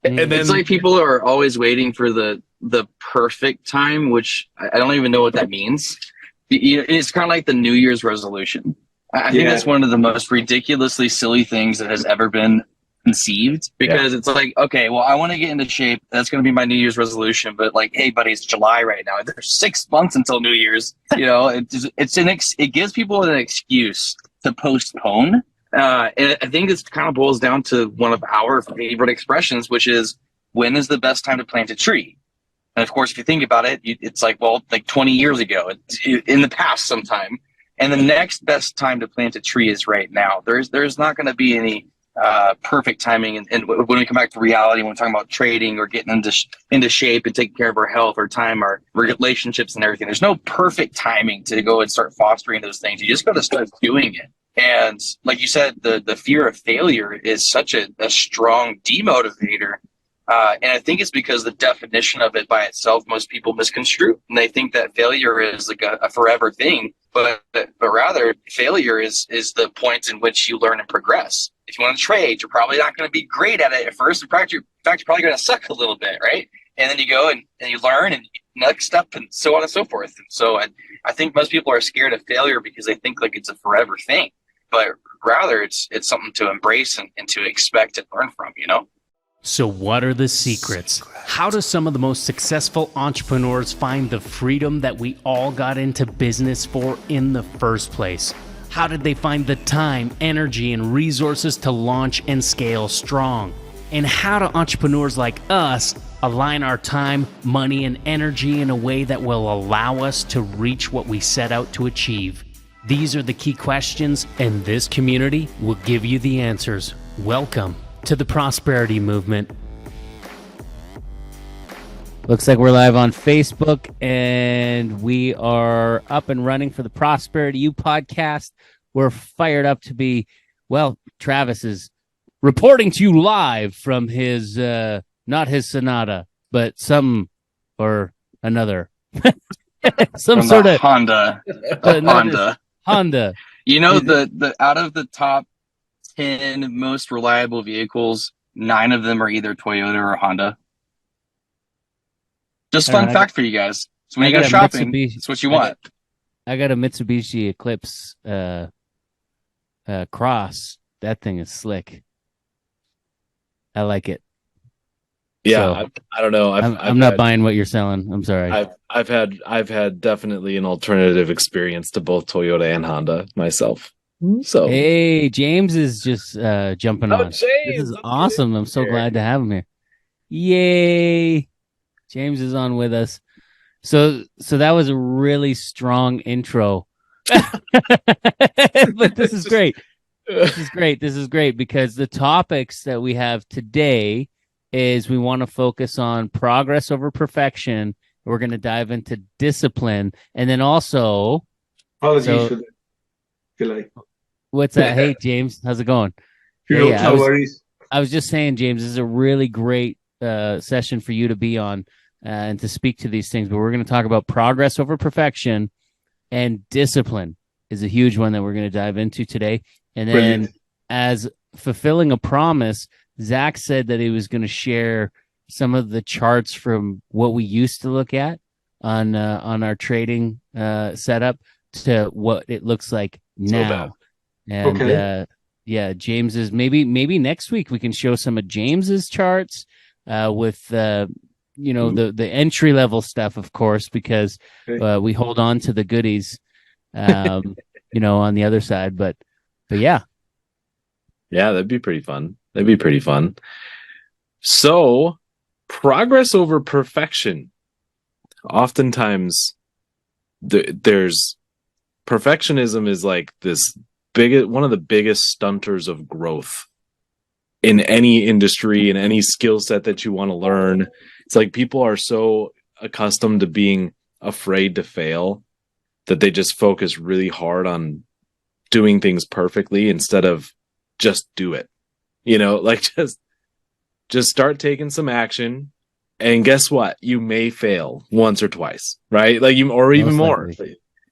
And then It's like people are always waiting for the perfect time, which I don't even know what that means. It's kind of like the New Year's resolution. I think that's one of the most ridiculously silly things that has ever been conceived, because it's like, okay, well, I want to get into shape. That's going to be my New Year's resolution. But like, hey, buddy, it's July right now. There's 6 months until New Year's. It gives people an excuse to postpone. And I think this kind of boils down to one of our favorite expressions, which is, when is the best time to plant a tree? And of course, if you think about it, it's like, well, like 20 years ago, in the past sometime. And the next best time to plant a tree is right now. There's not going to be any perfect timing. And when we come back to reality, when we're talking about trading or getting into shape and taking care of our health, our time, our relationships and everything, there's no perfect timing to go and start fostering those things. You just got to start doing it. And like you said, the fear of failure is such a strong demotivator. And I think it's because the definition of it by itself, most people misconstrue. And they think that failure is like a forever thing. But rather, failure is the point in which you learn and progress. If you want to trade, you're probably not going to be great at it at first. In fact, you're probably going to suck a little bit, right? And then you go and you learn, and next step, and so on and so forth. And so I think most people are scared of failure because they think like it's a forever thing. But rather, it's something to embrace and to expect and learn from, So what are the secrets? How do some of the most successful entrepreneurs find the freedom that we all got into business for in the first place? How did they find the time, energy, and resources to launch and scale strong? And how do entrepreneurs like us align our time, money, and energy in a way that will allow us to reach what we set out to achieve? These are the key questions, and this community will give you the answers. Welcome to the Prosperity Movement. Looks like we're live on Facebook, and we are up and running for the Prosperity U podcast. We're fired up to be, well, Travis is reporting to you live from his, not his Sonata, but some or another. Some from sort of Honda. Honda. The out of the top 10 most reliable vehicles, 9 of them are either Toyota or Honda. Just fun fact for you guys. So when you go shopping, that's what you want. I got a Mitsubishi Eclipse Cross. That thing is slick. I like it. Yeah, so, I don't know. I'm not buying what you're selling. I'm sorry. I've had definitely an alternative experience to both Toyota and Honda myself. So hey, James is just jumping on. James, this is awesome. I'm so glad to have him here. Yay! James is on with us. So that was a really strong intro. But this is great. This is great because the topics that we have today is we want to focus on progress over perfection. We're going to dive into discipline, and then also apologies for the delay. What's that? Hey, James, how's it going? No worries. I was just saying, James, this is a really great session for you to be on and to speak to these things. But we're going to talk about progress over perfection, and discipline is a huge one that we're going to dive into today. And then, as fulfilling a promise, Zach said that he was going to share some of the charts from what we used to look at on our trading setup to what it looks like now. And James's maybe next week we can show some of James's charts with the entry level stuff, of course, because we hold on to the goodies, on the other side. But yeah, that'd be pretty fun. So, progress over perfection. Oftentimes, there's perfectionism is like this one of the biggest stunters of growth in any industry, in any skill set that you want to learn. It's like people are so accustomed to being afraid to fail that they just focus really hard on doing things perfectly instead of just do it. Just start taking some action, and guess what? You may fail once or twice, right? Or even more.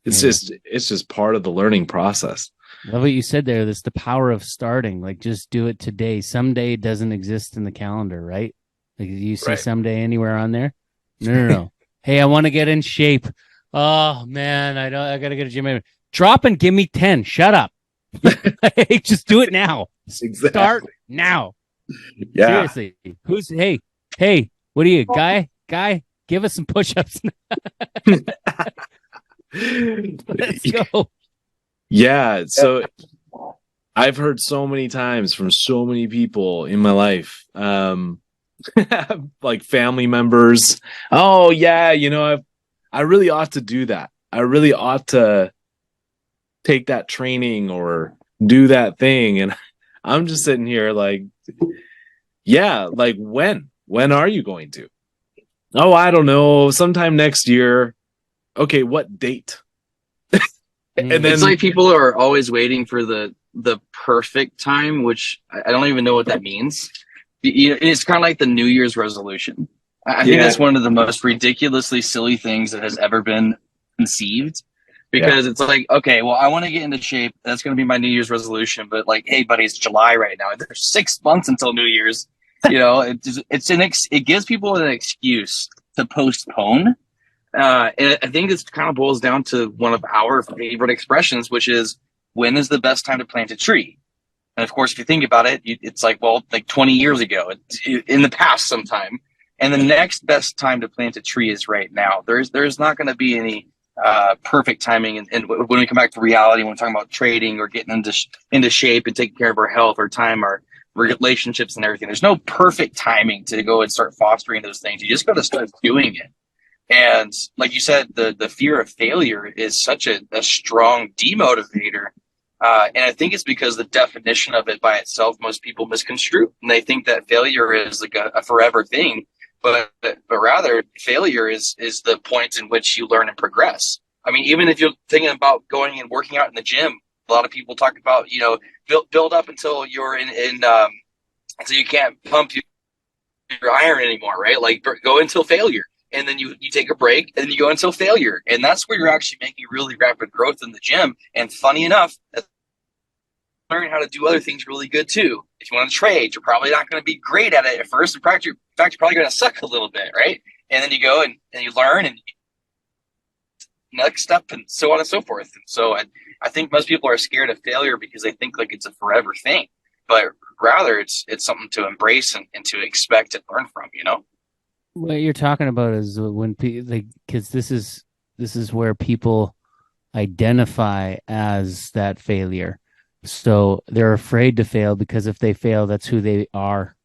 It's just part of the learning process. I love what you said there. That's the power of starting. Like, just do it today. Someday doesn't exist in the calendar, right? Like, do you see Right. someday anywhere on there? No. Hey, I want to get in shape. Oh man, I gotta get a gym membership. Drop and give me 10. Shut up. Hey, just do it now. Exactly. Start now. Yeah. Seriously. Hey, what are you, guy? Give us some push-ups. Let's go. Yeah. So I've heard so many times from so many people in my life, like family members. Oh yeah, I really ought to do that. I really ought to take that training or do that thing. And I'm just sitting here like, yeah, like when are you going to? Oh, I don't know. Sometime next year. Okay. What date? And then It's like people are always waiting for the perfect time, which I don't even know what that means. It's kind of like the New Year's resolution. I think that's one of the most ridiculously silly things that has ever been conceived, because it's like, okay, well, I want to get into shape. That's going to be my New Year's resolution. But like, hey, buddy, it's July right now. There's 6 months until New Year's. It gives people an excuse to postpone. And I think this kind of boils down to one of our favorite expressions, which is, when is the best time to plant a tree? And of course, if you think about it, it's like, well, like 20 years ago, in the past sometime. And the next best time to plant a tree is right now. There's not going to be any perfect timing. And when we come back to reality, when we're talking about trading or getting into shape and taking care of our health or time, our relationships and everything, there's no perfect timing to go and start fostering those things. You just got to start doing it. And like you said, the fear of failure is such a strong demotivator. And I think it's because the definition of it by itself, most people misconstrue. And they think that failure is like a forever thing. But rather, failure is the point in which you learn and progress. I mean, even if you're thinking about going and working out in the gym, a lot of people talk about, build up until you're until you can't pump your iron anymore, right? Like, go until failure. And then you take a break, and then you go until failure. And that's where you're actually making really rapid growth in the gym. And funny enough, learn how to do other things really good too. If you want to trade, you're probably not going to be great at it at first. In fact, you're probably going to suck a little bit, right? And then you go and you learn, and next step, and so on and so forth. And so I think most people are scared of failure because they think like it's a forever thing. But rather, it's something to embrace and to expect and learn from, What you're talking about is when people, like, because this is where people identify as that failure. So they're afraid to fail because if they fail, that's who they are,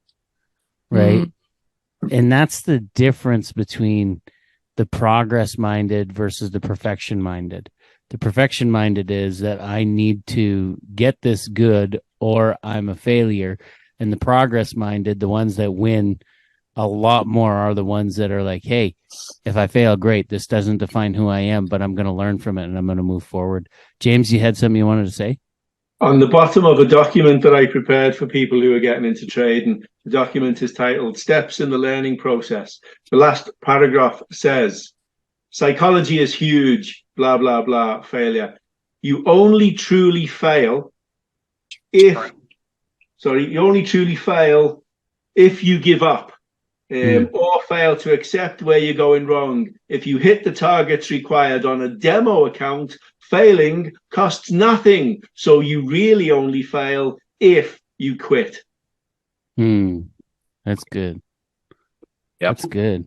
right? Mm-hmm. And that's the difference between the progress-minded versus the perfection-minded. The perfection-minded is that I need to get this good or I'm a failure. And the progress-minded, the ones that win a lot more, are the ones that are like, hey, if I fail, great. This doesn't define who I am, but I'm going to learn from it and I'm going to move forward. James, you had something you wanted to say? On the bottom of a document that I prepared for people who are getting into trading, the document is titled Steps in the Learning Process. The last paragraph says, psychology is huge, blah, blah, blah, failure. You only truly fail if you give up. Or fail to accept where you're going wrong. If you hit the targets required on a demo account, failing costs nothing. So you really only fail if you quit. That's good. Yep. That's good.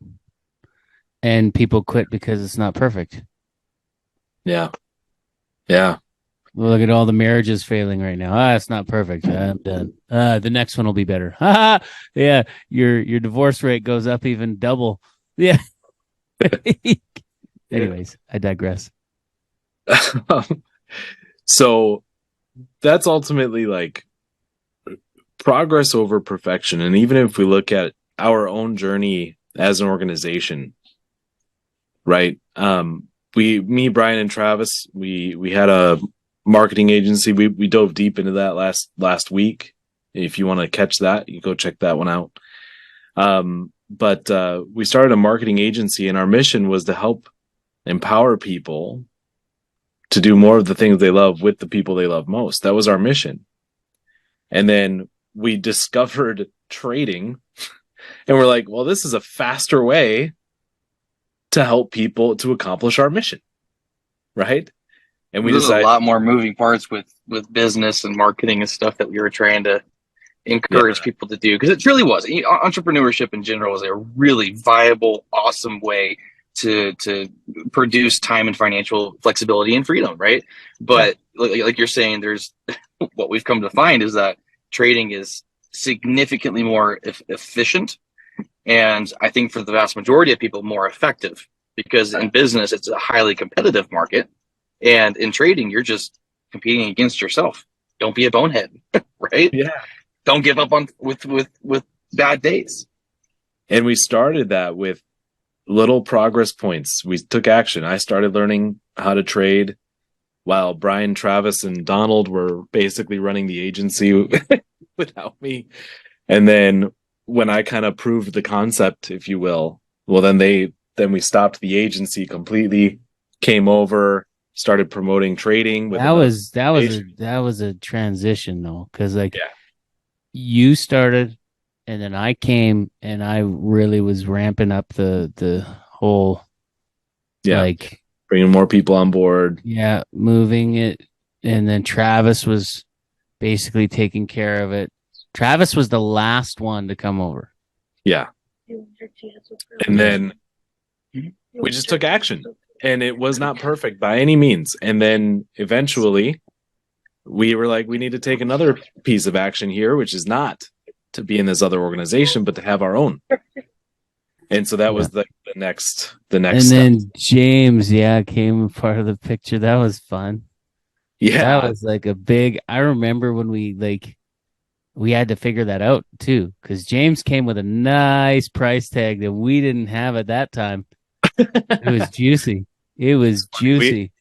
And people quit because it's not perfect. Yeah. Well, look at all the marriages failing right now. It's not perfect. I'm done. The next one will be better. Yeah, your divorce rate goes up even double. Yeah. Anyways, I digress. So that's ultimately like progress over perfection. And even if we look at our own journey as an organization, right? Me, Brian, and Travis, we had a marketing agency. We dove deep into that last week. If you want to catch that, you go check that one out. But we started a marketing agency, and our mission was to help empower people to do more of the things they love with the people they love most. That was our mission. And then we discovered trading And we're like, well, this is a faster way to help people to accomplish our mission. Right. And we There's decided a lot more moving parts with business and marketing and stuff that we were trying to encourage people to do, because it truly was, entrepreneurship in general was a really viable, awesome way to produce time and financial flexibility and freedom, right? But like you're saying, there's what we've come to find is that trading is significantly more efficient, and I think for the vast majority of people more effective, because in business it's a highly competitive market, and in trading you're just competing against yourself. Don't be a bonehead. Right? Yeah. Don't give up on with bad days. And we started that with little progress points. We took action. I started learning how to trade while Brian, Travis, and Donald were basically running the agency without me. And then when I kind of proved the concept, if you will, well, then we stopped the agency completely, came over, started promoting trading. That was a transition though, because you started, and then I came, and I really was ramping up the whole, like bringing more people on board. Yeah, moving it, and then Travis was basically taking care of it. Travis was the last one to come over. Yeah. And then we just took action, and it was not perfect by any means. And then eventually we were like, we need to take another piece of action here, which is not to be in this other organization, but to have our own. And so that was the next and step. Then James, came part of the picture. That was fun. Yeah. That was like a big, I remember when we had to figure that out too, because James came with a nice price tag that we didn't have at that time. It was juicy. It was juicy.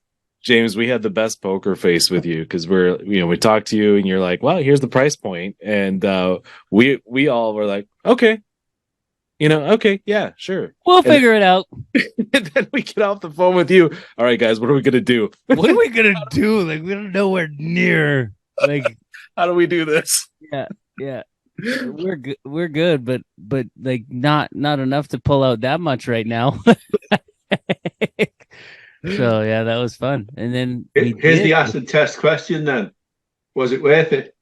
James, we had the best poker face with you, because we talked to you and you're like, well, here's the price point. And we all were like, okay, okay, yeah, sure. We'll figure it out. And then we get off the phone with you. All right, guys, what are we going to do? What are we going to do? Like, we don't nowhere near. Like, how do we do this? Yeah. We're good, but like not enough to pull out that much right now. So that was fun. And then here's the acid test question then. Was it worth it?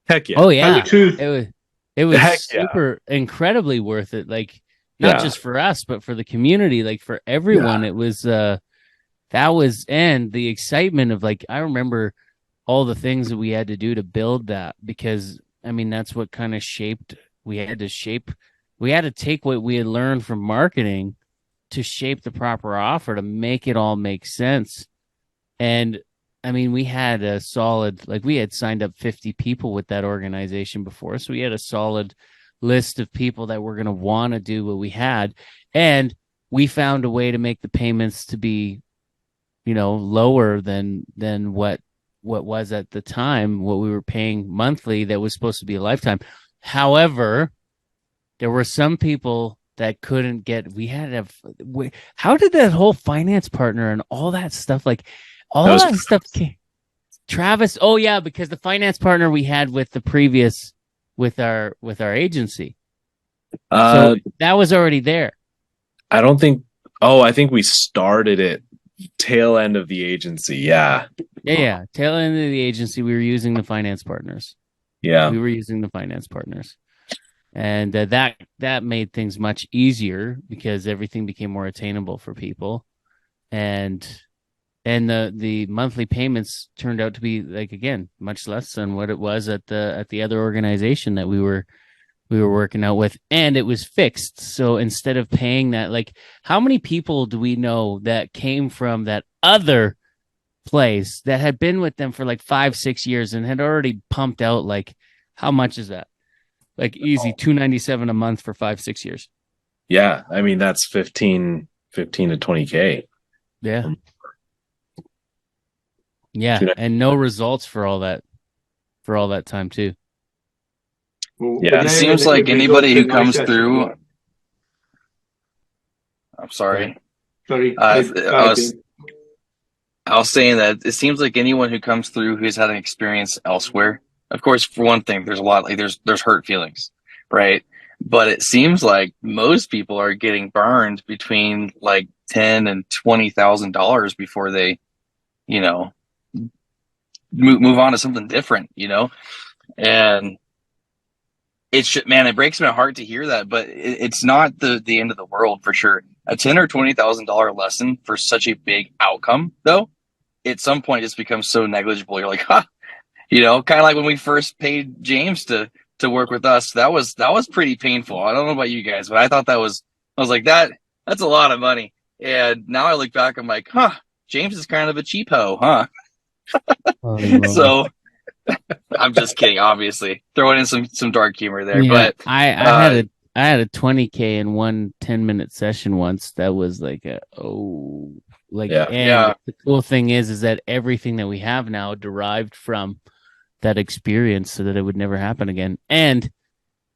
Heck yeah. Oh yeah. Tell the truth. It was super incredibly worth it. Like, not just for us, but for the community, like for everyone. It was and the excitement of, like, I remember all the things that we had to do to build that, because I mean that's what kind of we had to take what we had learned from marketing to shape the proper offer to make it all make sense. And I mean, we had a solid, like, we had signed up 50 people with that organization before. So we had a solid list of people that were going to want to do what we had. And we found a way to make the payments to be, lower than what was at the time, what we were paying monthly that was supposed to be a lifetime. However, there were some people that couldn't get, how did that whole finance partner and all that stuff, like all that stuff came? Travis. Oh yeah. Because the finance partner we had with the previous, with our agency. So that was already there. I think we started it tail end of the agency. Yeah. Tail end of the agency. We were using the finance partners. And that made things much easier, because everything became more attainable for people, and the monthly payments turned out to be, like, again, much less than what it was at the other organization that we were working out with, and it was fixed. So instead of paying that, like, how many people do we know that came from that other place that had been with them for like 5-6 years and had already pumped out, like, how much is that? Like, easy $297 a month for 5-6 years. Yeah, I mean that's 15 to 20K. Yeah, and no results for all that time too. Yeah, it seems like anybody who comes through. I'm sorry. I was saying that it seems like anyone who comes through who's had an experience elsewhere. Of course, for one thing, there's a lot, like there's hurt feelings, right? but it seems like most people are getting burned between like $10,000 and $20,000 before they, you know, move on to something different, you know. And man, it breaks my heart to hear that, but it's not the end of the world for sure. A $10,000 or $20,000 lesson for such a big outcome, though, at some point just becomes so negligible. You're like, huh, you know, kind of like when we first paid James to work with us. That was pretty painful. I don't know about you guys, but I thought I was like, that's a lot of money. And now I look back, I'm like, huh, James is kind of a cheapo, huh? So I'm just kidding, obviously. Throwing in some dark humor there. Yeah, But I had a 20K in one 10-minute session once. That was like and Yeah. the cool thing is that everything that we have now derived from that experience, so that it would never happen again. And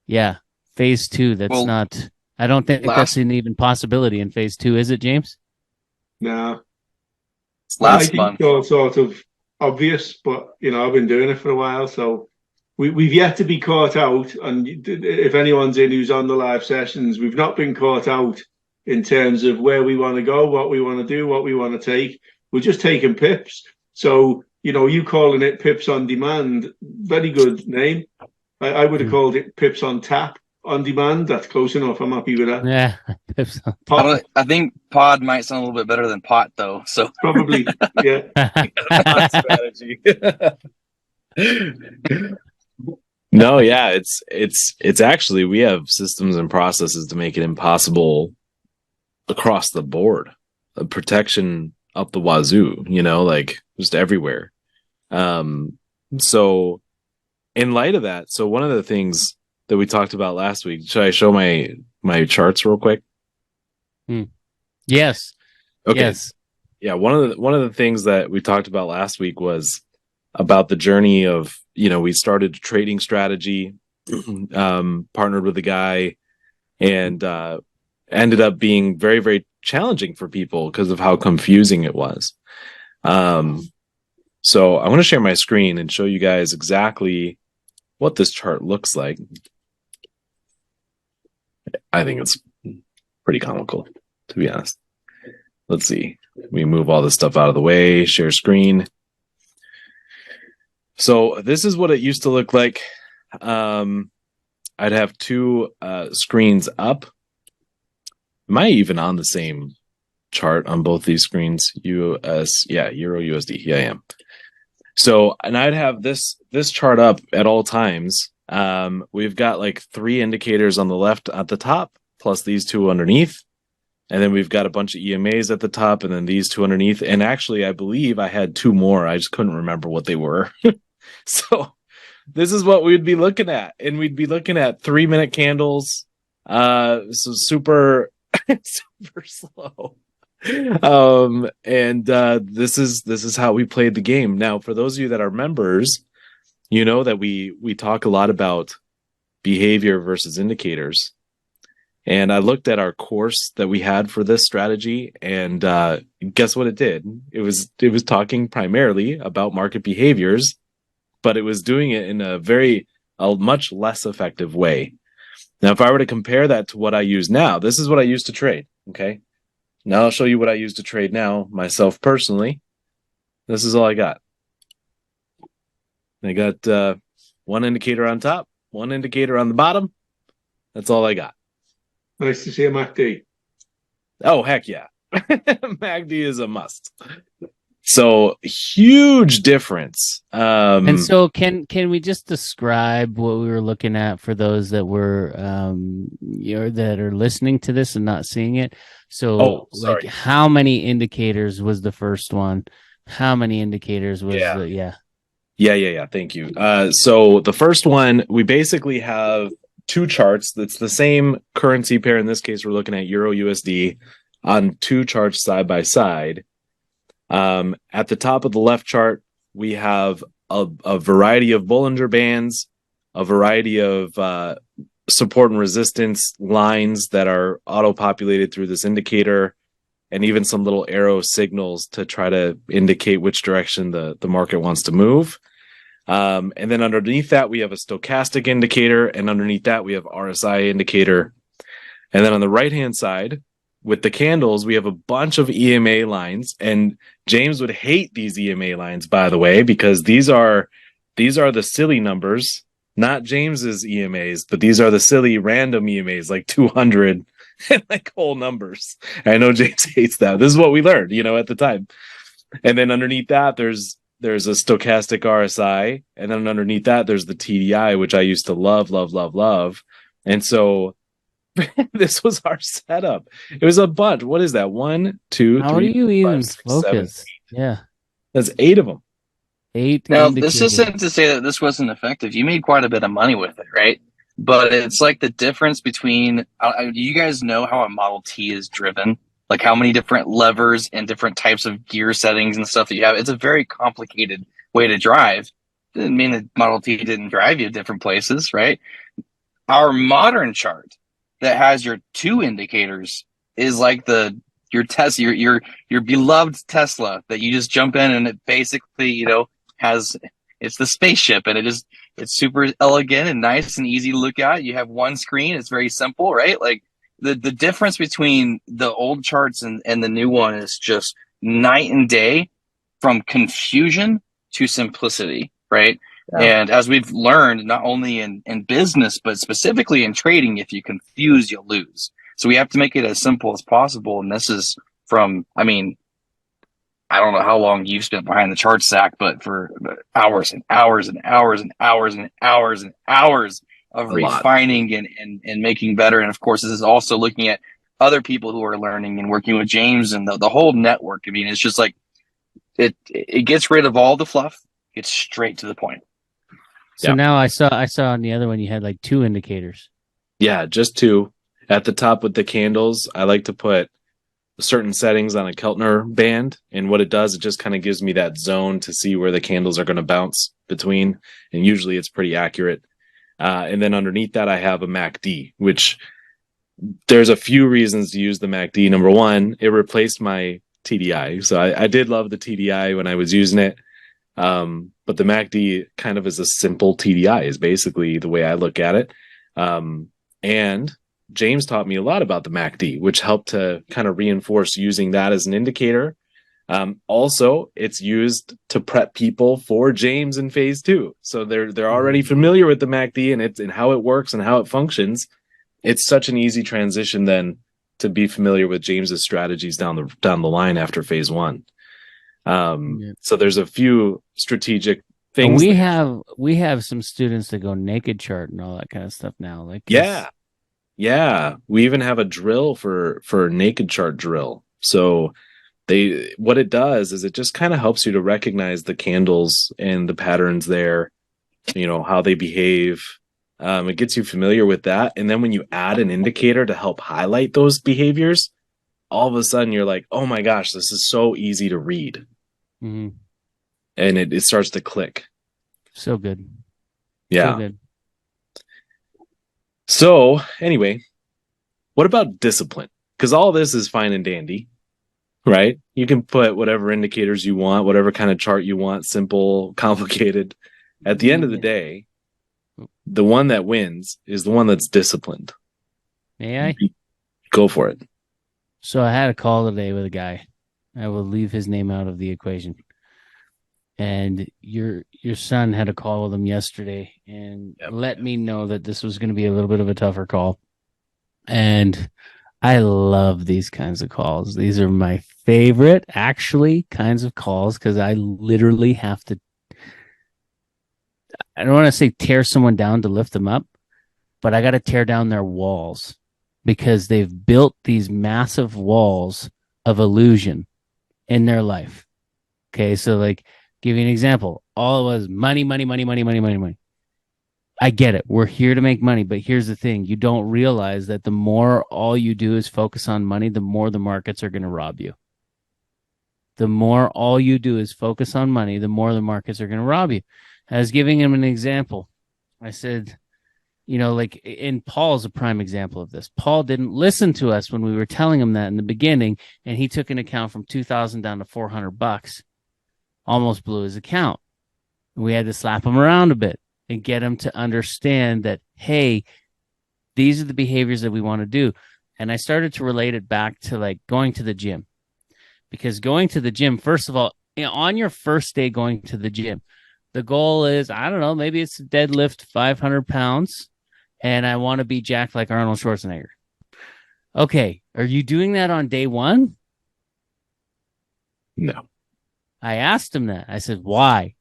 yeah, phase 2, that's not, I don't think that's an even possibility in phase 2, is it, James? No. Last I think month. it's all sort of obvious, but you know, I've been doing it for a while, so we've yet to be caught out. And if anyone's in who's on the live sessions, we've not been caught out in terms of where we want to go, what we want to do, what we want to take. We're just taking pips. So, you know, you calling it Pips on Demand, very good name. I would have called it Pips on Tap on Demand. That's close enough. I'm happy with that. Yeah. I think pod might sound a little bit better than pot, though. So probably, yeah. Strategy. No, yeah, it's actually, we have systems and processes to make it impossible across the board. Protection up the wazoo, you know, like just everywhere. So in light of that, so one of the things that we talked about last week, should I show my charts real quick? Yes. Okay. Yes. Yeah, one of the things that we talked about last week was about the journey of, you know, we started a trading strategy, partnered with a guy, and ended up being very, very challenging for people because of how confusing it was. So I want to share my screen and show you guys exactly what this chart looks like. I think it's pretty comical, to be honest. Let's see. We move all this stuff out of the way, share screen. So this is what it used to look like. I'd have two screens up. Am I even on the same chart on both these screens? Euro USD. Yeah, I am. So, and I'd have this chart up at all times. We've got like 3 indicators on the left at the top, plus these 2 underneath. And then we've got a bunch of EMAs at the top, and then these 2 underneath. And actually, I believe I had 2 more. I just couldn't remember what they were. So this is what we'd be looking at. And we'd be looking at 3-minute candles. So super, super slow. This is how we played the game. Now, for those of you that are members, you know that we talk a lot about behavior versus indicators. And I looked at our course that we had for this strategy, and guess what it did? It was talking primarily about market behaviors, but it was doing it in a much less effective way. Now, if I were to compare that to what I use now, this is what I used to trade. Okay. Now I'll show you what I use to trade now, myself personally. This is all I got. I got 1 indicator on top, 1 indicator on the bottom. That's all I got. Nice to see a MACD. Oh, heck yeah. MACD is a must. So huge difference. And so can we just describe what we were looking at for those that were that are listening to this and not seeing it? So like how many indicators was the first one? How many indicators was Yeah, thank you. So the first one, we basically have 2 charts. That's the same currency pair. In this case, we're looking at Euro USD on 2 charts side by side. At the top of the left chart, we have a variety of Bollinger Bands, a variety of support and resistance lines that are auto-populated through this indicator, and even some little arrow signals to try to indicate which direction the market wants to move. And then underneath that, we have a stochastic indicator. And underneath that, we have RSI indicator. And then on the right-hand side, with the candles, we have a bunch of EMA lines. And James would hate these EMA lines, by the way, because these are the silly numbers, not James's EMAs, but these are the silly random EMAs, like 200 and like whole numbers. I know James hates that. This is what we learned, at the time. And then underneath that, there's a stochastic RSI. And then underneath that, there's the TDI, which I used to love, love, love, love. And so this was our setup. It was a bunch. What is that? 1, 2, How 3, do you even 5, 6, focus? 7, 8. Yeah. That's 8 of them. 8. Now, this isn't to say that this wasn't effective. You made quite a bit of money with it, right? But it's like the difference between, do you guys know how a Model T is driven? Like how many different levers and different types of gear settings and stuff that you have? It's a very complicated way to drive. Didn't mean that Model T didn't drive you to different places, right? Our modern chart that has your 2 indicators is like your Tesla, your beloved Tesla that you just jump in and it basically, it's the spaceship and it's super elegant and nice and easy to look at. You have one screen. It's very simple, right? Like the difference between the old charts and the new one is just night and day, from confusion to simplicity, right? Yeah. And as we've learned, not only in business, but specifically in trading, if you confuse, you'll lose. So we have to make it as simple as possible. And this is I don't know how long you've spent behind the chart, Zach, but for hours and hours and hours and hours and hours and hours of refining and making better. And of course, this is also looking at other people who are learning and working with James and the whole network. I mean, it's just like it gets rid of all the fluff, gets straight to the point. So now I saw on the other one you had like 2 indicators. Yeah, just 2. At the top with the candles, I like to put certain settings on a Keltner band, and what it does, it just kind of gives me that zone to see where the candles are going to bounce between, and usually it's pretty accurate. And then underneath that, I have a MACD, which there's a few reasons to use the MACD. Number one, it replaced my TDI, so I did love the TDI when I was using it. But the MACD kind of is a simple TDI, is basically the way I look at it. And James taught me a lot about the MACD, which helped to kind of reinforce using that as an indicator. Also, it's used to prep people for James in phase 2. So they're already familiar with the MACD and how it works and how it functions. It's such an easy transition then to be familiar with James's strategies down the line after phase 1. So there's a few strategic things. And we have some students that go naked chart and all that kind of stuff now. Like yeah, we even have a drill for naked chart drill. So what it does is it just kind of helps you to recognize the candles and the patterns there, how they behave. It gets you familiar with that, and then when you add an indicator to help highlight those behaviors, all of a sudden you're like, oh my gosh, this is so easy to read. Mm-hmm. And it starts to click. So good. Yeah. So good. So anyway, what about discipline? Because all this is fine and dandy, right? You can put whatever indicators you want, whatever kind of chart you want, simple, complicated. At the end of the day, the one that wins is the one that's disciplined. May I? Go for it. So I had a call today with a guy. I will leave his name out of the equation. And your son had a call with him yesterday and let me know that this was going to be a little bit of a tougher call. And I love these kinds of calls. These are my favorite, actually, kinds of calls because I literally have to, I don't want to say tear someone down to lift them up, but I got to tear down their walls because they've built these massive walls of illusion in their life. Okay, so like, give you an example. All it was money, money, money, money, money, money, money. I get it. We're here to make money, but here's the thing. You don't realize that the more all you do is focus on money, the more the markets are going to rob you. The more all you do is focus on money, the more the markets are going to rob you. I was giving him an example. I said, and Paul's a prime example of this. Paul didn't listen to us when we were telling him that in the beginning, and he took an account from $2,000 down to $400. Almost blew his account. We had to slap them around a bit and get them to understand that, hey, these are the behaviors that we want to do. And I started to relate it back to like going to the gym, because going to the gym, first of all, on your first day going to the gym, the goal is, I don't know, maybe it's to deadlift 500 pounds and I want to be jacked like Arnold Schwarzenegger. Okay. Are you doing that on day one? No. I asked him that. I said, why?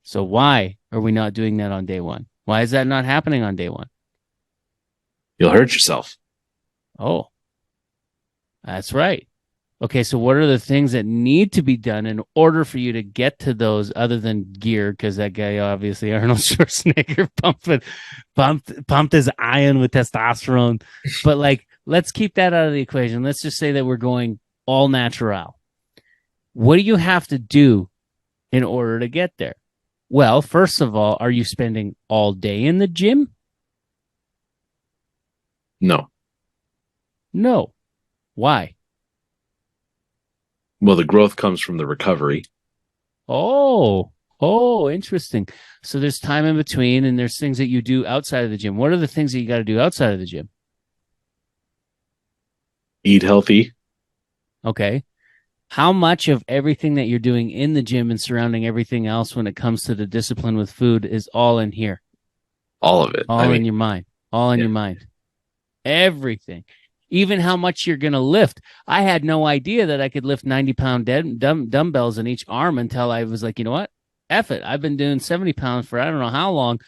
So why are we not doing that on day one? Why is that not happening on day one? You'll hurt yourself. Oh, that's right. Okay, so what are the things that need to be done in order for you to get to those, other than gear? Because that guy, obviously, Arnold Schwarzenegger, pumped his iron with testosterone. But like, let's keep that out of the equation. Let's just say that we're going all natural. What do you have to do in order to get there? Well, first of all, are you spending all day in the gym? No. No. Why? Well, the growth comes from the recovery. Oh, interesting. So there's time in between, and there's things that you do outside of the gym. What are the things that you got to do outside of the gym? Eat healthy. Okay. How much of everything that you're doing in the gym and surrounding everything else when it comes to the discipline with food is all in here? All of it. All in your mind. All in your mind. Everything. Even how much you're going to lift. I had no idea that I could lift 90-pound dumbbells in each arm until I was like, you know what? F it. I've been doing 70 pounds for I don't know how long.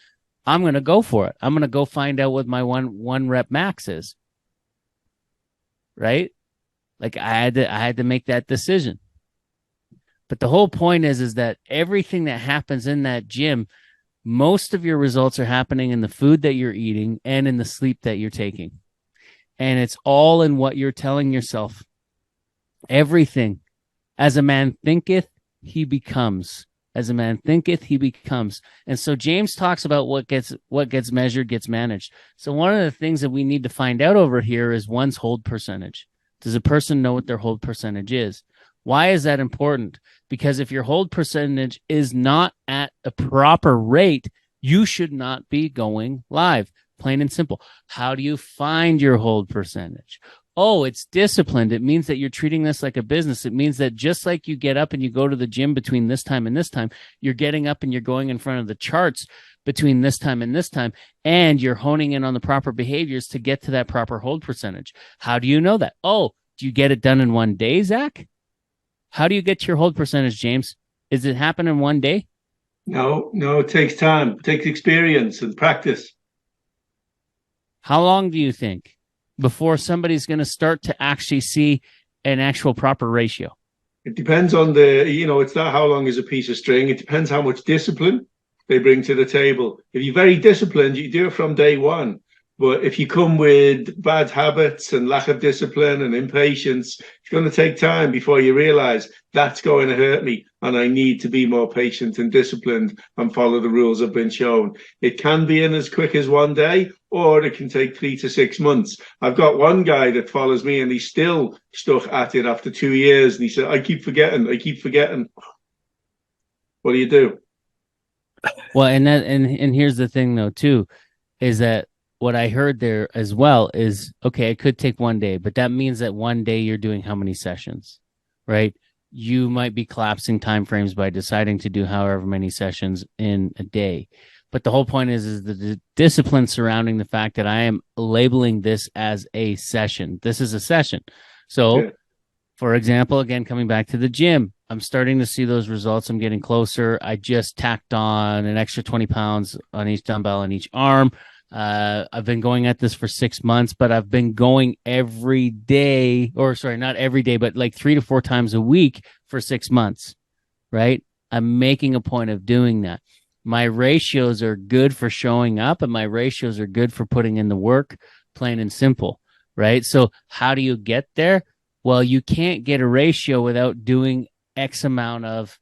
I'm going to go for it. I'm going to go find out what my one rep max is. Right? Like I had to make that decision. But the whole point is that everything that happens in that gym, most of your results are happening in the food that you're eating and in the sleep that you're taking. And it's all in what you're telling yourself. Everything. As a man thinketh, he becomes. As a man thinketh, he becomes. And so James talks about what gets measured, gets managed. So one of the things that we need to find out over here is one's hold percentage. Does a person know what their hold percentage is? Why is that important? Because if your hold percentage is not at a proper rate, you should not be going live. Plain and simple. How do you find your hold percentage? Oh, it's disciplined. It means that you're treating this like a business. It means that just like you get up and you go to the gym between this time and this time, you're getting up and you're going in front of the charts between this time and this time, and you're honing in on the proper behaviors to get to that proper hold percentage. How do you know that? Oh, do you get it done in one day, Zach? How do you get to your hold percentage, James? Is it happen in one day? No, it takes time. It takes experience and practice. How long do you think before somebody's going to start to actually see an actual proper ratio? It depends on it's not how long is a piece of string. It depends how much discipline they bring to the table. If you're very disciplined, you do it from day one. But if you come with bad habits and lack of discipline and impatience, it's going to take time before you realize that's going to hurt me and I need to be more patient and disciplined and follow the rules I've been shown. It can be in as quick as one day, or it can take 3 to 6 months. I've got one guy that follows me and he's still stuck at it after 2 years. And he said, I keep forgetting. What do you do? Well, and here's the thing though, too, is that what I heard there as well is, okay, it could take one day, but that means that one day you're doing how many sessions, right? You might be collapsing timeframes by deciding to do however many sessions in a day. But the whole point is the discipline surrounding the fact that I am labeling this as a session. This is a session. So, for example, again, coming back to the gym, I'm starting to see those results. I'm getting closer. I just tacked on an extra 20 pounds on each dumbbell on each arm. I've been going at this for 6 months, but I've been going every day, not every day, but like 3 to 4 times a week for 6 months, right? I'm making a point of doing that. My ratios are good for showing up and my ratios are good for putting in the work, plain and simple, right? So how do you get there? Well, you can't get a ratio without doing X amount of,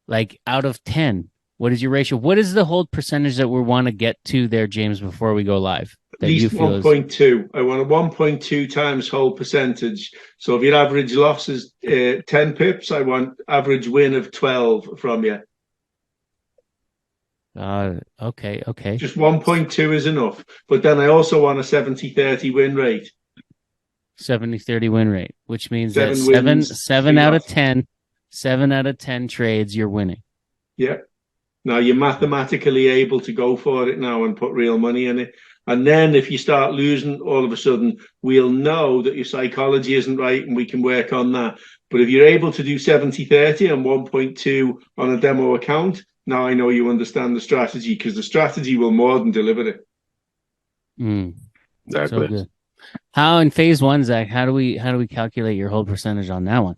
like, out of 10. What is your ratio? What is the hold percentage that we want to get to there, James, before we go live? At least 1.2. I want a 1.2 times hold percentage. So if your average loss is 10 pips, I want average win of 12 from you. Okay. Just 1.2 is enough. But then I also want a 70-30 win rate. 70-30 win rate, which means that 7 wins, 3 out of losses. 10, 7 out of 10 trades, you're winning. Yeah. Now you're mathematically able to go for it now and put real money in it. And then if you start losing, all of a sudden, we'll know that your psychology isn't right and we can work on that. But if you're able to do 70-30 and 1.2 on a demo account, now I know you understand the strategy, because the strategy will more than deliver it. Mm, Exactly. so good. How in phase one, Zach? How do we calculate your hold percentage on that one?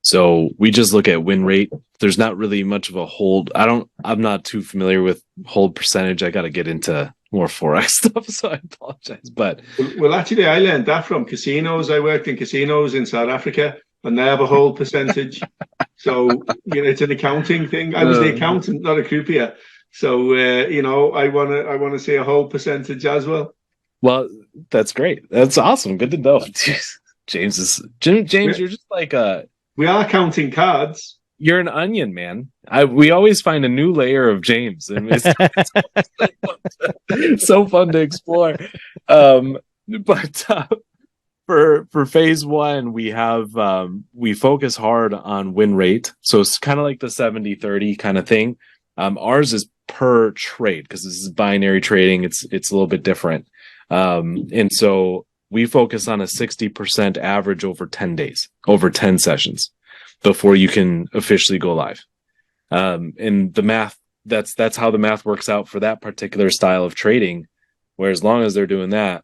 So we just look at win rate. There's not really much of a hold. I'm not too familiar with hold percentage. I got to get into more Forex stuff, so I apologize. But Well, actually, I learned that from casinos. I worked in casinos in South Africa, and they have a hold percentage. So, it's an accounting thing. I was the accountant, not a croupier. So, I want to see a hold percentage as well. well, that's great. That's awesome. Good to know. James, you're just like We are counting cards. you're an onion, man. We always find a new layer of James, and it's so fun to explore. But for phase one, we focus hard on win rate, so it's kind of like the 70-30 kind of thing. Ours is per trade because this is binary trading. It's a little bit different, and so we focus on a 60% average over 10 days, over 10 sessions before you can officially go live. And the math, that's how the math works out for that particular style of trading, where as long as they're doing that,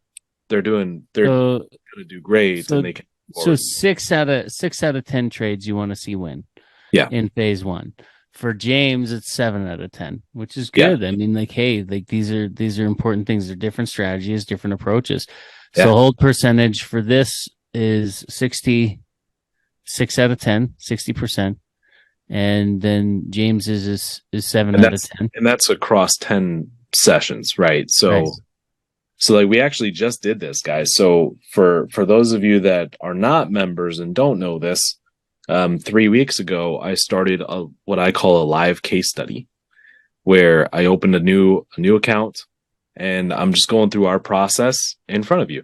they're going to do great. So, and they can so 6 out of 10 trades you want to see win. Yeah. In phase one. For James, it's 7 out of 10, which is good. I mean, these are important things. They're different strategies, different approaches. So hold percentage for this is 6 out of 10, 60%. And then James's is 7 out of 10. And that's across 10 sessions, right? So, Nice. So like we actually just did this, guys. So for those of you that are not members and don't know this, 3 weeks ago, I started what I call a live case study, where I opened a new account, and I'm just going through our process in front of you.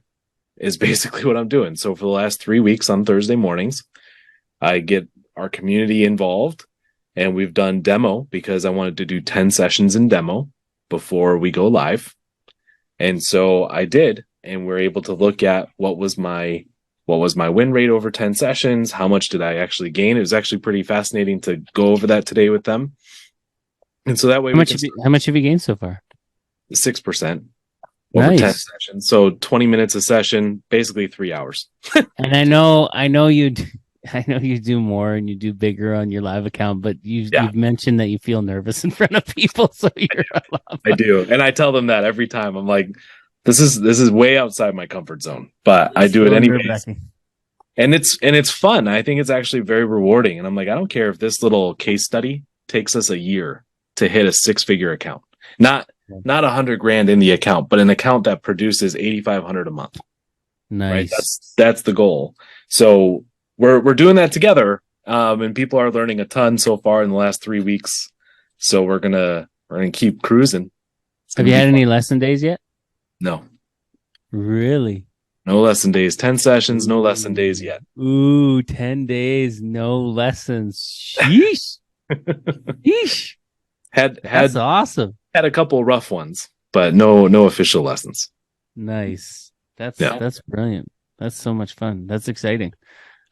Is basically what I'm doing. So for the last 3 weeks on Thursday mornings, I get our community involved, and we've done demo because I wanted to do 10 sessions in demo before we go live. And so I did, and we're able to look at what was my win rate over 10 sessions, how much did I actually gain. It was actually pretty fascinating to go over that today with them. And so that way, How much have you gained so far? 6% over 10 sessions. So 20 minutes a session, basically 3 hours. And I know you do more and you do bigger on your live account, but you've mentioned that you feel nervous in front of people. So I do. And I tell them that every time. I'm like, this is way outside my comfort zone, but I do it anyway. And it's fun. I think it's actually very rewarding. And I'm like, I don't care if this little case study takes us a year to hit a 6-figure account. Not $100,000 in the account, but an account that produces $8,500 a month. Nice. Right? That's the goal. So we're doing that together, and people are learning a ton so far in the last 3 weeks. So we're gonna keep cruising. Have you had any lesson days yet? No. Really? No lesson days. 10 sessions, no lesson days yet. Ooh, 10 days, no lessons. Sheesh. Sheesh. That's awesome. Had a couple rough ones, but no official lessons. Nice. That's brilliant. That's so much fun. That's exciting.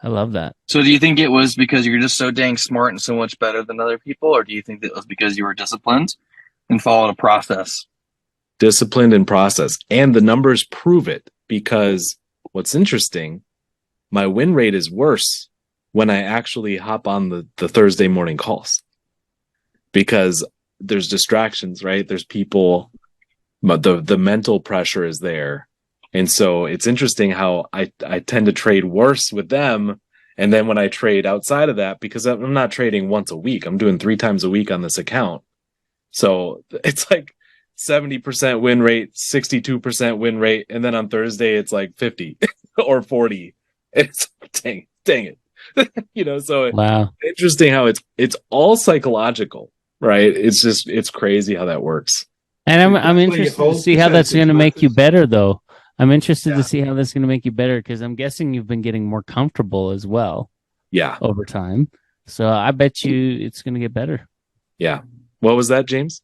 I love that. So do you think it was because you're just so dang smart and so much better than other people, or do you think that it was because you were disciplined and followed a process? Disciplined and process. And the numbers prove it, because what's interesting, my win rate is worse when I actually hop on the Thursday morning calls, because there's distractions, right? There's people, but the mental pressure is there. And so it's interesting how I tend to trade worse with them. And then when I trade outside of that, because I'm not trading once a week, I'm doing 3 times a week on this account. So it's like 70% win rate, 62% win rate. And then on Thursday, it's like 50 or 40. It's dang it. So wow. Interesting how it's all psychological. right? It's crazy how that works. And I'm That's where your interested to hold see how that's percentage going to make you matters. better, though. I'm interested Yeah. to see how that's going to make you better because I'm guessing you've been getting more comfortable as well Yeah, over time. So I bet you it's going to get better. yeah. What was that, James?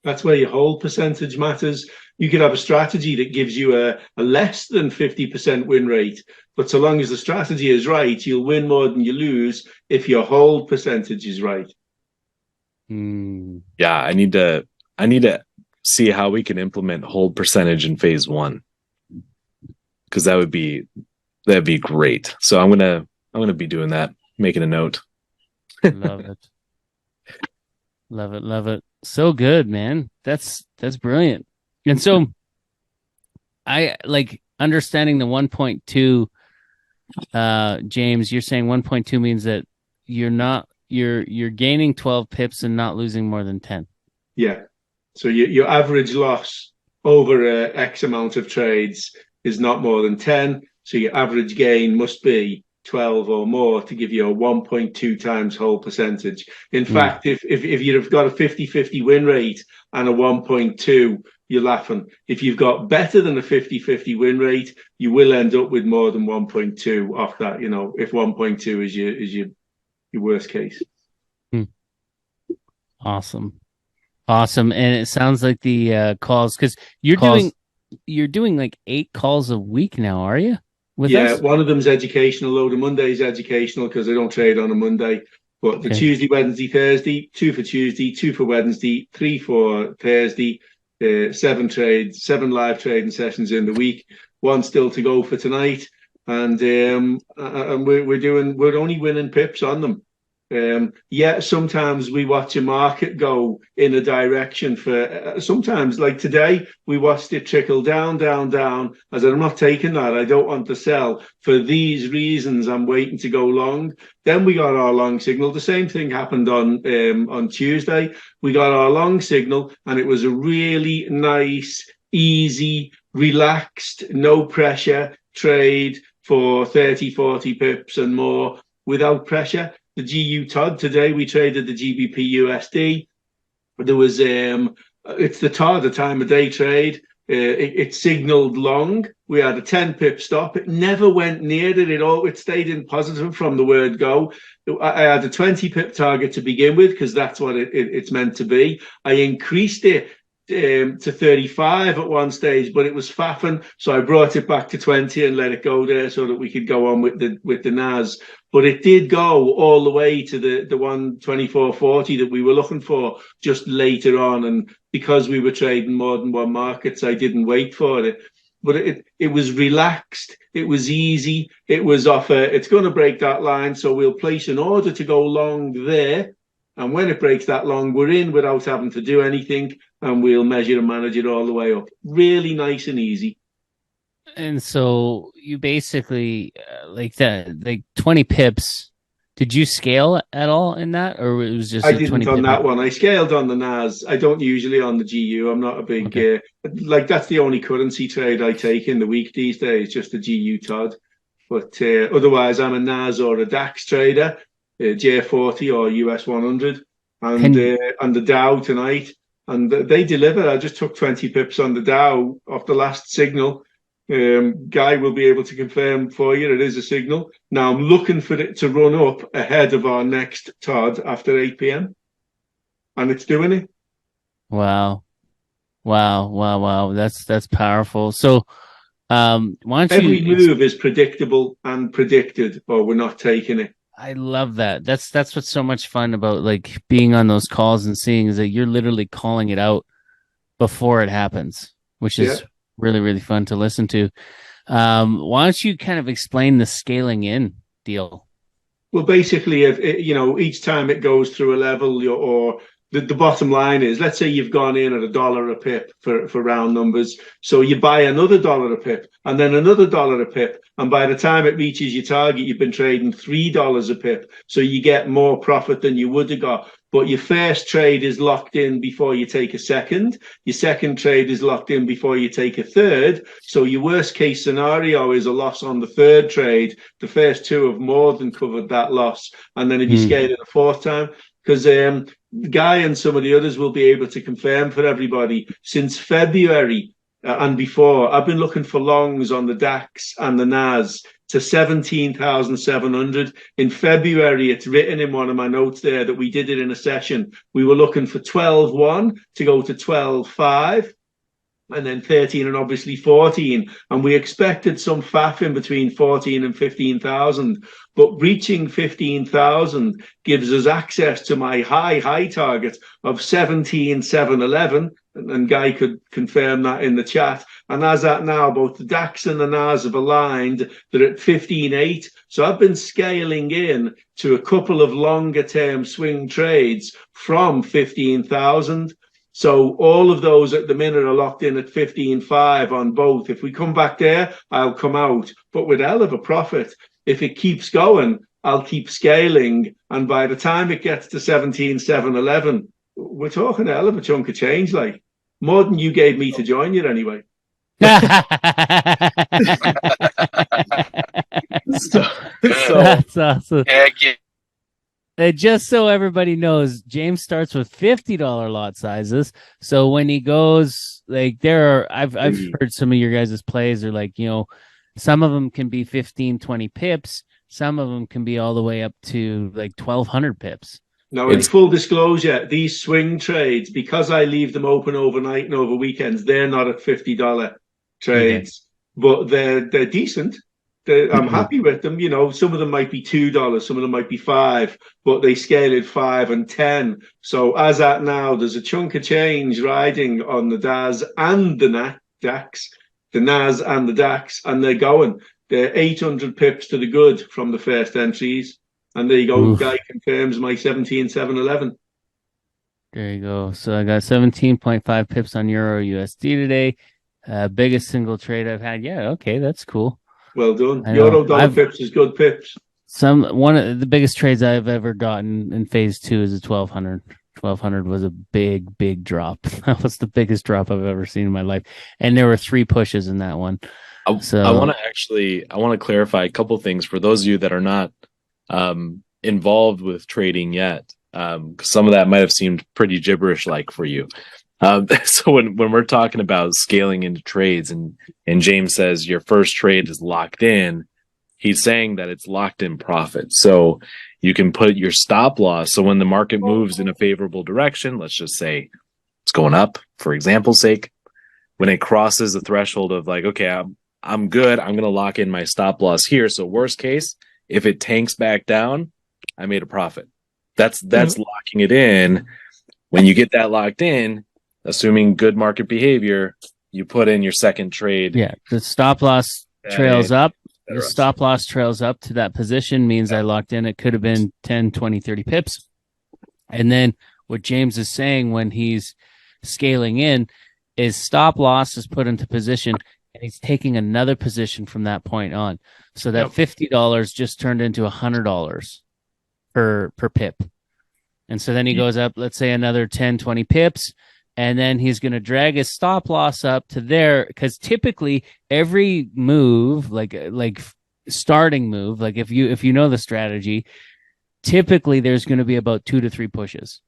That's where your hold percentage matters. You could have a strategy that gives you a less than 50% win rate, but so long as the strategy is right, you'll win more than you lose if your hold percentage is right. Hmm. Yeah, I need to see how we can implement hold percentage in phase 1, because that'd be great. So I'm gonna be doing that, making a note. Love it. Love it. Love it. So good, man. That's brilliant. And so I like understanding the 1.2, James, you're saying 1.2 means that you're gaining 12 pips and not losing more than 10. Yeah. So your average loss over X amount of trades is not more than 10. So your average gain must be 12 or more to give you a 1.2 times hold percentage. In fact, if you've got a 50-50 win rate and a 1.2, you're laughing. If you've got better than a 50-50 win rate, you will end up with more than 1.2 off that, if 1.2 is your worst case. Awesome. Awesome. And it sounds like the calls, because you're doing like 8 calls a week now, are you? With us? One of them's educational. Load of Monday's educational because I don't trade on a Monday. But the Tuesday, Wednesday, Thursday, 2 for Tuesday, 2 for Wednesday, 3 for Thursday, 7 live trading sessions in the week. 1 still to go for tonight, and we're only winning pips on them. Sometimes we watch a market go in a direction for sometimes, like today, we watched it trickle down, down, down. I said, I'm not taking that. I don't want to sell for these reasons. I'm waiting to go long. Then we got our long signal. The same thing happened on Tuesday. We got our long signal, and it was a really nice, easy, relaxed, no pressure trade for 30, 40 pips and more without pressure. The GU Todd today, we traded the GBP USD. There was it's the Todd, a time of day trade. It signaled long. We had a 10 pip stop. It never went near it at all. It stayed in positive from the word go. I had a 20 pip target to begin with because that's what it's meant to be. I increased it to 35 at one stage, but it was faffing, so I brought it back to 20 and let it go there so that we could go on with the NAS. But it did go all the way to the 124.40 that we were looking for just later on, and because we were trading more than one markets, I didn't wait for it. But it was relaxed, it was easy, it was it's going to break that line, so we'll place an order to go long there. And when it breaks that long, we're in without having to do anything, and we'll measure and manage it all the way up. Really nice and easy. And so you basically like 20 pips. Did you scale at all in that, or it was just I didn't on that pip? one. I scaled on the NAS. I don't usually on the GU. I'm not a big that's the only currency trade I take in the week these days, just the GU Todd. But otherwise, I'm a NAS or a DAX trader. J40 or US 100 and the Dow tonight, and they deliver. I just took 20 pips on the Dow off the last signal. Guy will be able to confirm for you it is a signal. Now I'm looking for it to run up ahead of our next Todd after 8 p.m. and it's doing it. Wow. That's powerful. So why don't every move is predictable and predicted, or we're not taking it. I love that. That's what's so much fun about like being on those calls and seeing is that you're literally calling it out before it happens, which is really, really fun to listen to. Why don't you kind of explain the scaling in deal? Well, basically, if each time it goes through a level, or the bottom line is, let's say you've gone in at $1 a pip for round numbers. So you buy another $1 a pip and then another $1 a pip. And by the time it reaches your target, you've been trading $3 a pip. So you get more profit than you would have got. But your first trade is locked in before you take a second. Your second trade is locked in before you take a third. So your worst case scenario is a loss on the third trade. The first two have more than covered that loss. And then if you scale it a fourth time, because Guy and some of the others will be able to confirm for everybody, since February and before, I've been looking for longs on the DAX and the NAS to 17,700. In February, it's written in one of my notes there that we did it in a session. We were looking for 12.1 to go to 12.5. And then 13 and obviously 14. And we expected some faff in between 14 and 15,000. But reaching 15,000 gives us access to my high target of 17,711. And Guy could confirm that in the chat. And as at now, both the DAX and the NAS have aligned. They're at 15.8. So I've been scaling in to a couple of longer term swing trades from 15,000. So all of those at the minute are locked in at 15.5 on both. If we come back there, I'll come out, but with a hell of a profit. If it keeps going, I'll keep scaling. And by the time it gets to 17,711, we're talking a hell of a chunk of change, like more than you gave me to join you anyway. So That's awesome. Heck yeah. And just so everybody knows, James starts with $50 lot sizes. So when he goes, like, I've heard some of your guys' plays are like, some of them can be 15, 20 pips. Some of them can be all the way up to like 1,200 pips. Now, in full disclosure, these swing trades, because I leave them open overnight and over weekends, they're not at $50 trades, but they're decent. I'm happy with them. Some of them might be $2, some of them might be $5, but they scale at 5 and 10. So as at now, there's a chunk of change riding on the DAS and the DAX, the NAS and the DAX, and they're going. They're 800 pips to the good from the first entries. And there you go. Guy confirms my 17,711. There you go. So I got 17.5 pips on Euro USD today. Biggest single trade I've had. Yeah, okay, that's cool. Well done. Euro dollar pips is good pips. One of the biggest trades I've ever gotten in phase 2 is a 1,200. 1,200 was a big drop. That was the biggest drop I've ever seen in my life. And there were 3 pushes in that one. I want to clarify a couple things for those of you that are not involved with trading yet. Some of that might have seemed pretty gibberish like for you. So when we're talking about scaling into trades and James says your first trade is locked in, he's saying that it's locked in profit. So you can put your stop loss. So when the market moves in a favorable direction, let's just say it's going up, for example's sake, when it crosses the threshold of like, okay, I'm good, I'm going to lock in my stop loss here. So worst case, if it tanks back down, I made a profit. That's locking it in. When you get that locked in, assuming good market behavior, you put in your second trade. Yeah, the stop loss trails up. The stop loss trails up to that position means I locked in. It could have been 10, 20, 30 pips. And then what James is saying when he's scaling in is stop loss is put into position and he's taking another position from that point on. So that $50 just turned into $100 per pip. And so then he goes up, let's say another 10, 20 pips. And then he's going to drag his stop loss up to there because typically every move, like starting move, like if you know the strategy, typically there's going to be about 2 to 3 pushes,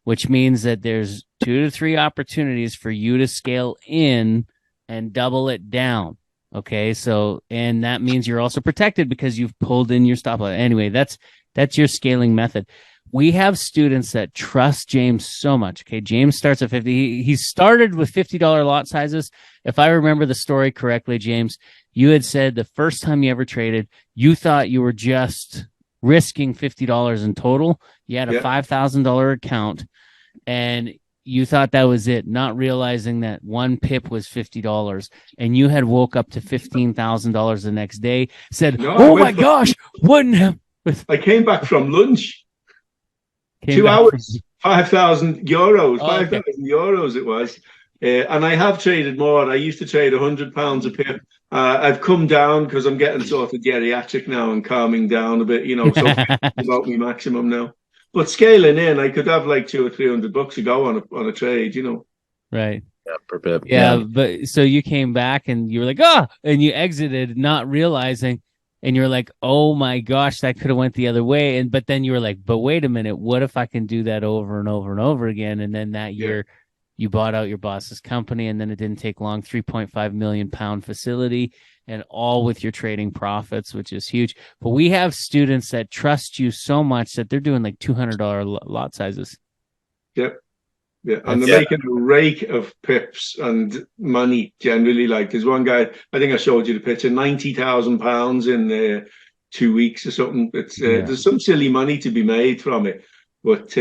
which means that there's 2 to 3 opportunities for you to scale in and double it down. Okay, so and that means you're also protected because you've pulled in your stop loss. Anyway, that's your scaling method. We have students that trust James so much. Okay, James starts at 50. He started with $50 lot sizes. If I remember the story correctly, James, you had said the first time you ever traded, you thought you were just risking $50 in total. You had a $5,000 account, and you thought that was it, not realizing that one pip was $50, and you had woke up to $15,000 the next day. Said, "Oh my gosh, wouldn't have." I came back from lunch. 2 hours, 5,000 euros, 5,000 euros it was. And I have traded more. I used to trade £100 a pip. I've come down because I'm getting sort of geriatric now and calming down a bit, so about my maximum now. But scaling in, I could have like $200 or $300 to go on a trade, Right. Yeah, per pip. Yeah, but so you came back and you were like, and you exited not realizing, and you're like, oh my gosh, that could have went the other way. And but then you were like, but wait a minute, what if I can do that over and over and over again? And then that year you bought out your boss's company, and then it didn't take long, 3.5 million pound facility, and all with your trading profits, which is huge. But we have students that trust you so much that they're doing like $200 lot sizes. Yep. Yeah, and they're making a rake of pips and money generally. Like there's one guy, I think I showed you the picture, £90,000 in 2 weeks or something. It's there's some silly money to be made from it, but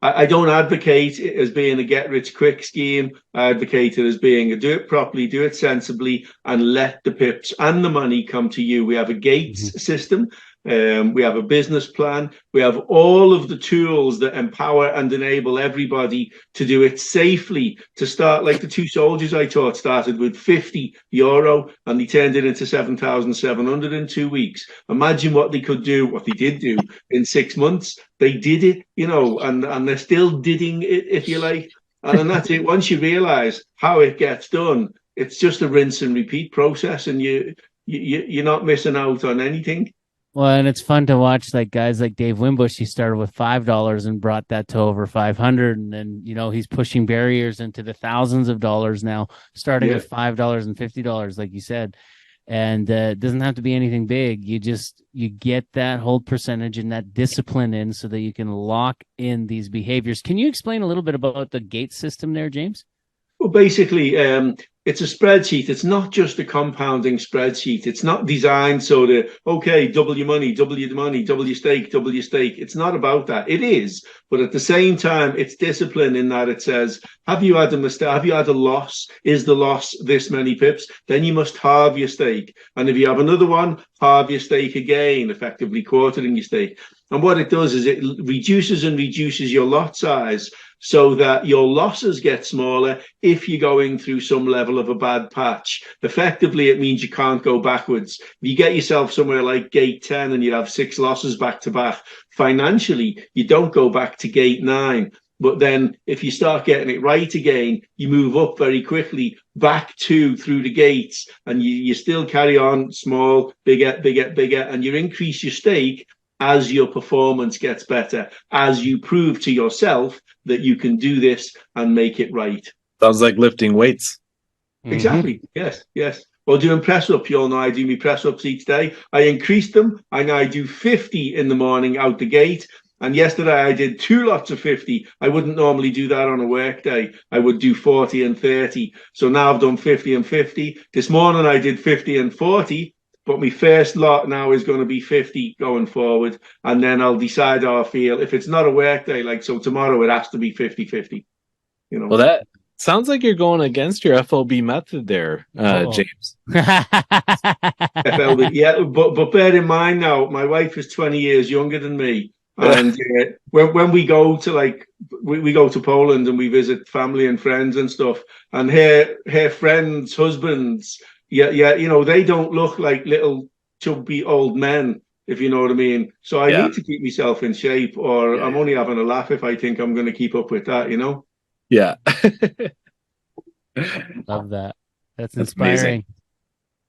I don't advocate it as being a get rich quick scheme. I advocate it as being a do it properly, do it sensibly, and let the pips and the money come to you. We have a gates system. We have a business plan. We have all of the tools that empower and enable everybody to do it safely. To start, like the two soldiers I taught started with €50 and they turned it into 7,700 in 2 weeks. Imagine what they could do, what they did do in 6 months. They did it, and they're still didding it, if you like. And then that's it. Once you realize how it gets done, it's just a rinse and repeat process, and you're not missing out on anything. Well, and it's fun to watch like guys like Dave Wimbush. He started with $5 and brought that to over 500, and then he's pushing barriers into the thousands of dollars now, starting with $5 and $50, like you said. And it doesn't have to be anything big. You get that hold percentage and that discipline in so that you can lock in these behaviors. Can you explain a little bit about the gate system there, James? Well, basically, it's a spreadsheet. It's not just a compounding spreadsheet. It's not designed so that, okay, double your money, double your money, double your stake, double your stake. It's not about that. It is. But at the same time, it's discipline in that it says, have you had a mistake? Have you had a loss? Is the loss this many pips? Then you must halve your stake. And if you have another one, halve your stake again, effectively quartering your stake. And what it does is it reduces and reduces your lot size, so that your losses get smaller if you're going through some level of a bad patch. Effectively, it means you can't go backwards. If you get yourself somewhere like gate 10 and you have 6 losses back to back, financially, you don't go back to gate 9. But then if you start getting it right again, you move up very quickly back through the gates, and you still carry on small, bigger, and you increase your stake as your performance gets better, as you prove to yourself that you can do this and make it right. Sounds like lifting weights. Exactly. Yes. Or doing press ups. You all know I do my press ups each day. I increased them. I now do 50 in the morning out the gate. And yesterday I did 2 lots of 50. I wouldn't normally do that on a work day. I would do 40 and 30. So now I've done 50 and 50. This morning I did 50 and 40. But my first lot now is going to be 50 going forward. And then I'll decide how I feel. If it's not a work day, like so tomorrow, it has to be 50-50. Well, that sounds like you're going against your FOB method there, James. FLB, yeah, but bear in mind now, my wife is 20 years younger than me. And when we go to we go to Poland and we visit family and friends and stuff, and her friends' husbands, they don't look like little chubby old men, if you know what I mean. So I need to keep myself in shape, or I'm only having a laugh if I think I'm going to keep up with that, Yeah. Love that. That's inspiring. Amazing.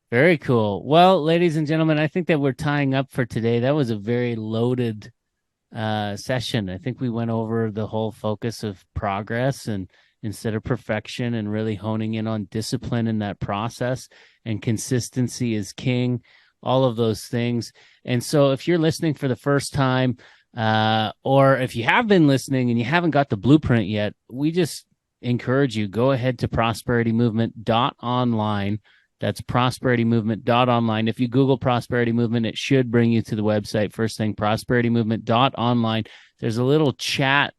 Very cool. Well, ladies and gentlemen, I think that we're tying up for today. That was a very loaded session. I think we went over the whole focus of progress and instead of perfection, and really honing in on discipline in that process, and consistency is king, all of those things. And so if you're listening for the first time, or if you have been listening and you haven't got the blueprint yet, we just encourage you, go ahead to prosperitymovement.online. That's prosperitymovement.online. If you Google Prosperity Movement, it should bring you to the website. First thing, prosperitymovement.online. There's a little chat,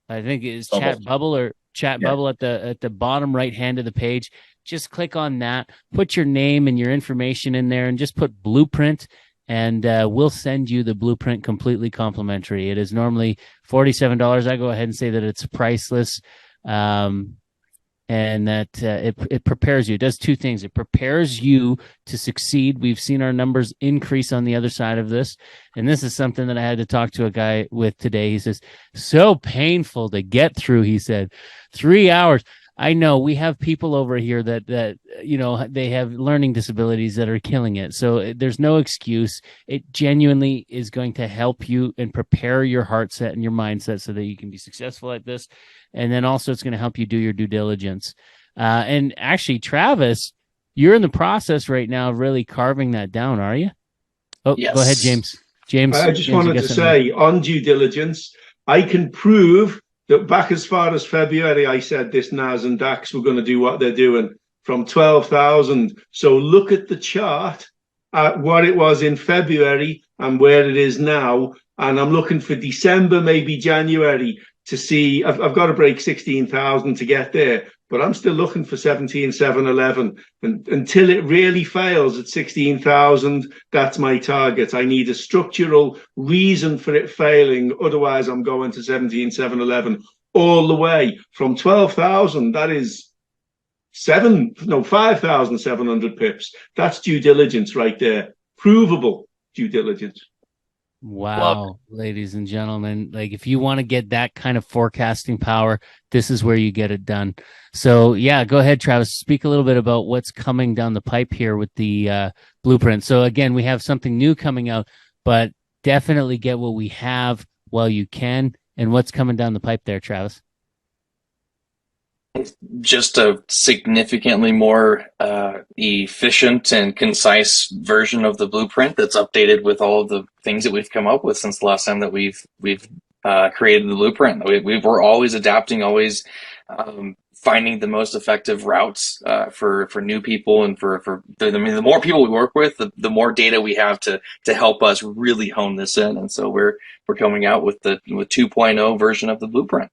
I think it's chat bubble at the bottom right hand of the page. Just click on that, put your name and your information in there, and just put blueprint, and we'll send you the blueprint completely complimentary. It is normally $47. I go ahead and say that it's priceless, and that it prepares you. It does 2 things. It prepares you to succeed. We've seen our numbers increase on the other side of this. And this is something that I had to talk to a guy with today. He says, so painful to get through. He said, 3 hours. I know we have people over here that they have learning disabilities that are killing it. So there's no excuse. It genuinely is going to help you and prepare your heart set and your mindset so that you can be successful at this. And then also it's going to help you do your due diligence. And actually, Travis, you're in the process right now of really carving that down, are you? Oh, Yes. Go ahead, James. James, I just James, wanted to say on due diligence, I can prove that back as far as February, I said this NAS and DAX were going to do what they're doing from 12,000. So look at the chart at what it was in February and where it is now. And I'm looking for December, maybe January to see. I've got to break 16,000 to get there, but I'm still looking for 17,711. And until it really fails at 16,000, that's my target. I need a structural reason for it failing. Otherwise, I'm going to 17,711 all the way from 12,000. That is 5,700 pips. That's due diligence right there. Provable due diligence. Wow, ladies and gentlemen, like if you want to get that kind of forecasting power, this is where you get it done. So yeah, go ahead, Travis, speak a little bit about what's coming down the pipe here with the blueprint. So again, we have something new coming out, but definitely get what we have while you can. And what's coming down the pipe there, Travis? Just a significantly more efficient and concise version of the blueprint that's updated with all of the things that we've come up with since the last time that we've created the blueprint. We're always adapting, always finding the most effective routes for new people, and the more people we work with, the more data we have to help us really hone this in. And so we're coming out with 2.0 version of the blueprint.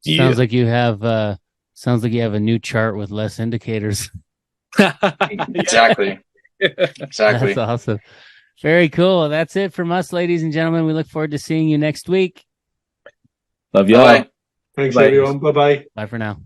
Sounds like you have a new chart with less indicators. Exactly. That's awesome. Very cool. That's it from us, ladies and gentlemen. We look forward to seeing you next week. Love y'all. Bye. Thanks, Bye. everyone. Bye-bye. Bye for now.